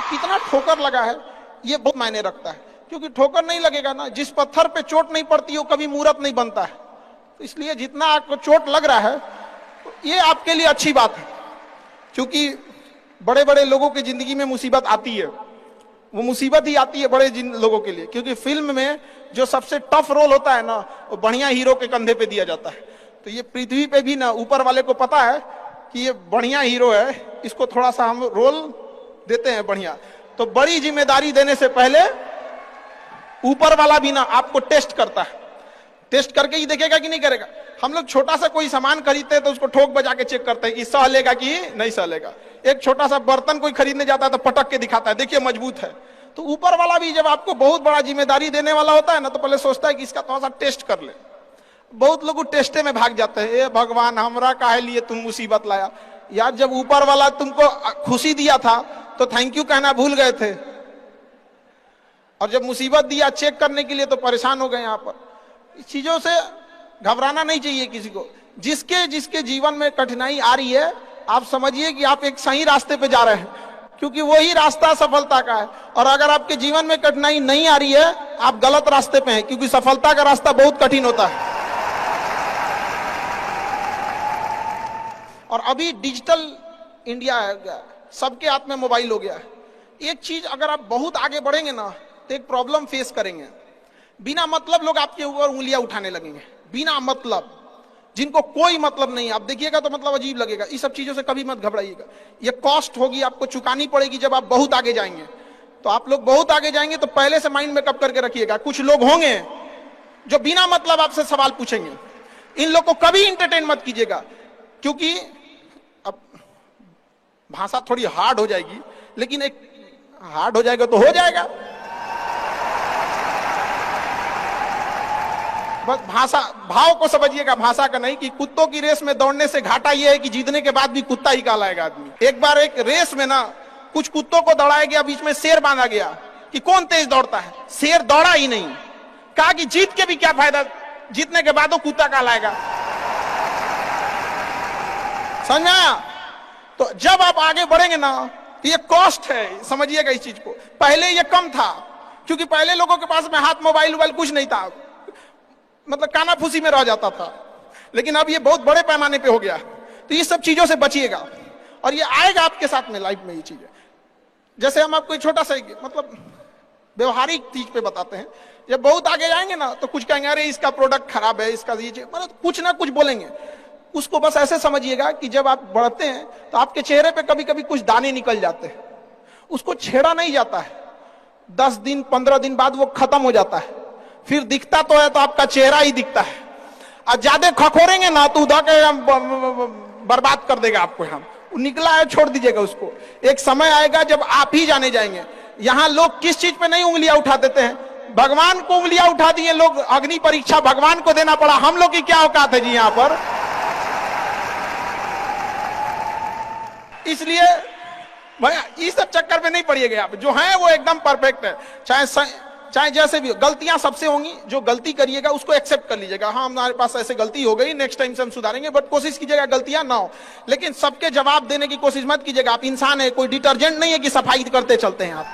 कितना ठोकर लगा है ये बहुत मायने रखता है, क्योंकि ठोकर नहीं लगेगा ना, जिस पत्थर पे चोट नहीं पड़ती वो कभी मूर्त नहीं बनता है। तो इसलिए जितना आपको चोट लग रहा है तो ये आपके लिए अच्छी बात है, क्योंकि बड़े बड़े लोगों की जिंदगी में मुसीबत आती है, वो मुसीबत ही आती है बड़े लोगों के लिए, क्योंकि फिल्म में जो सबसे टफ रोल होता है ना वो बढ़िया हीरो के कंधे पे दिया जाता है। तो ये पृथ्वी पे भी ना ऊपर वाले को पता है कि ये बढ़िया हीरो है, इसको थोड़ा सा हम रोल देते हैं बढ़िया। तो बड़ी जिम्मेदारी देने से पहले ऊपर वाला भी ना आपको टेस्ट करता है, टेस्ट करके ही देखेगा कि नहीं करेगा। हम लोग छोटा सा कोई सामान खरीदते हैं तो उसको ठोक बजा के चेक करते हैं कि सह लेगा कि नहीं सह लेगा। एक छोटा सा बर्तन कोई खरीदने जाता है तो पटक के दिखाता है, देखिए मजबूत है। तो ऊपर वाला भी जब आपको बहुत बड़ा जिम्मेदारी देने वाला होता है ना तो पहले सोचता है कि इसका थोड़ा सा टेस्ट कर ले। बहुत लोग टेस्टे में भाग जाते हैं, ए भगवान हमरा काहे लिए तुम मुसीबत लाया। यार जब ऊपर वाला तुमको खुशी दिया था तो थैंक यू कहना भूल गए थे, और जब मुसीबत दिया चेक करने के लिए तो परेशान हो गए। यहाँ पर इस चीजों से घबराना नहीं चाहिए किसी को। जिसके जिसके जीवन में कठिनाई आ रही है आप समझिए कि आप एक सही रास्ते पे जा रहे हैं, क्योंकि वही रास्ता सफलता का है। और अगर आपके जीवन में कठिनाई नहीं आ रही है आप गलत रास्ते पे हैं, क्योंकि सफलता का रास्ता बहुत कठिन होता है। और अभी डिजिटल इंडिया है, सबके हाथ में मोबाइल हो गया है। एक चीज अगर आप बहुत आगे बढ़ेंगे ना तो एक प्रॉब्लम फेस करेंगे। बिना मतलब लोग आपके ऊपर उंगलियां उठाने लगेंगे, बिना मतलब, जिनको कोई मतलब नहीं। आप देखिएगा तो मतलब अजीब लगेगा। इस सब चीजों से कभी मत घबराइएगा, ये कॉस्ट होगी, आपको चुकानी पड़ेगी जब आप बहुत आगे जाएंगे। तो आप लोग बहुत आगे जाएंगे तो पहले से माइंड मेकअप करके रखिएगा। कुछ लोग होंगे जो बिना मतलब आपसे सवाल पूछेंगे, इन लोग को कभी इंटरटेन मत कीजिएगा, क्योंकि अब भाषा थोड़ी हार्ड हो जाएगी, लेकिन एक हार्ड हो जाएगा तो हो जाएगा। बस भाषा भाव को समझिएगा, भाषा का नहीं। कि कुत्तों की रेस में दौड़ने से घाटा यह है कि जीतने के बाद भी कुत्ता ही कहलाएगा आदमी। एक बार एक रेस में ना कुछ कुत्तों को दौड़ाया गया, बीच में शेर बांधा गया कि कौन तेज दौड़ता है। शेर दौड़ा ही नहीं, कहा कि जीत के भी क्या फायदा, जीतने के बाद वो कुत्ता कहलाएगा। समझ में आया? तो जब आप आगे बढ़ेंगे ना ये कॉस्ट है, समझिएगा इस चीज को। पहले ये कम था, क्योंकि पहले लोगों के पास में हाथ मोबाइल कुछ नहीं था, मतलब कानाफूसी में रह जाता था। लेकिन अब ये बहुत बड़े पैमाने पे हो गया। तो ये सब चीजों से बचिएगा, और ये आएगा आपके साथ में लाइफ में। ये चीजें जैसे हम आपको छोटा सा मतलब व्यवहारिक चीज पे बताते हैं, जब बहुत आगे जाएंगे ना तो कुछ कहेंगे अरे इसका प्रोडक्ट खराब है, इसका ये मतलब कुछ ना कुछ बोलेंगे। उसको बस ऐसे समझिएगा कि जब आप बढ़ते हैं तो आपके चेहरे पे कभी कभी कुछ दाने निकल जाते हैं, उसको छेड़ा नहीं जाता है। 10 दिन 15 दिन बाद वो खत्म हो जाता है, फिर दिखता तो है तो आपका चेहरा ही दिखता है। और ज्यादा खखोरेंगे ना तो उधर के बर्बाद कर देगा आपको। हम निकला है छोड़ दीजिएगा उसको। एक समय आएगा जब आप ही जाने जाएंगे। यहाँ लोग किस चीज पे नहीं उंगलियां उठा देते हैं, भगवान को उंगलियां उठा दिए लोग। अग्नि परीक्षा भगवान को देना पड़ा, हम लोग की क्या औकात है जी यहाँ पर। इसलिए भैया इस सब चक्कर में नहीं पड़िएगा आप। जो है वो एकदम परफेक्ट है, चाहे जैसे भी। गलतियां सबसे होंगी, जो गलती करिएगा उसको एक्सेप्ट कर लीजिएगा। हाँ हमारे पास ऐसे गलती हो गई, नेक्स्ट टाइम से हम सुधारेंगे, बट कोशिश कीजिएगा गलतियां ना हो। लेकिन सबके जवाब देने की कोशिश मत कीजिएगा। आप इंसान है, कोई डिटर्जेंट नहीं है कि सफाई करते चलते हैं आप।